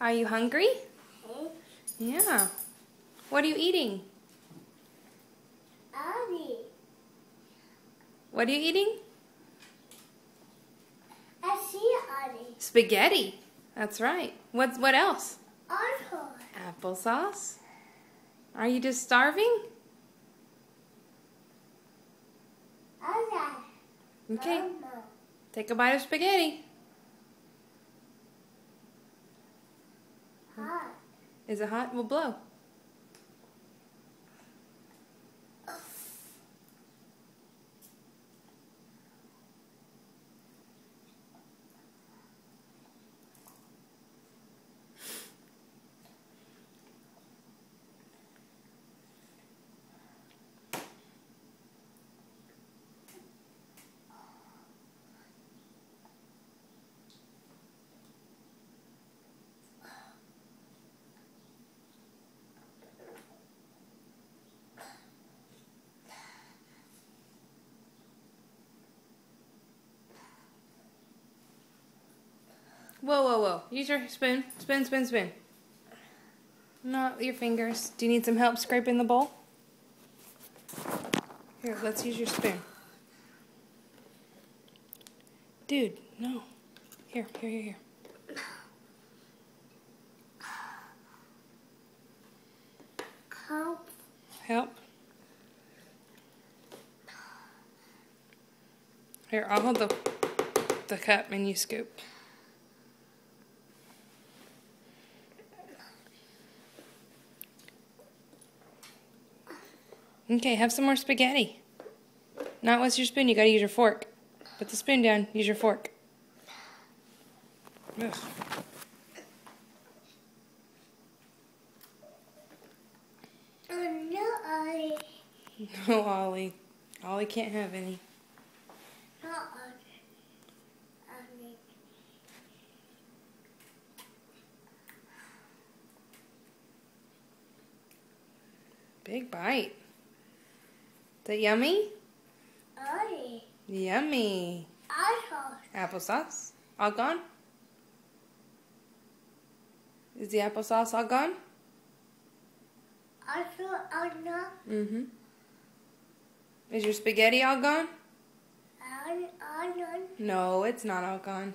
Are you hungry? Yeah. What are you eating? What are you eating? Spaghetti. That's right. What else? Applesauce. Are you just starving? Okay. Take a bite of spaghetti. Hot. Is it hot? We'll blow. Whoa, whoa, whoa. Use your spoon. Spoon, spoon, spoon. Not your fingers. Do you need some help scraping the bowl? Here, let's use your spoon. Dude, no. Here, here, here, here. Help. Help. Here, I'll hold the cup and you scoop. Okay, have some more spaghetti. Not with your spoon, you gotta use your fork. Put the spoon down, use your fork. Ugh. No, Ollie. No, Ollie. Ollie can't have any. Not Ollie. Big bite. Is that yummy? Ollie. Yummy. Applesauce. Applesauce? All gone? Is the applesauce all gone? Mm-hmm. Is your spaghetti all gone? No, it's not all gone.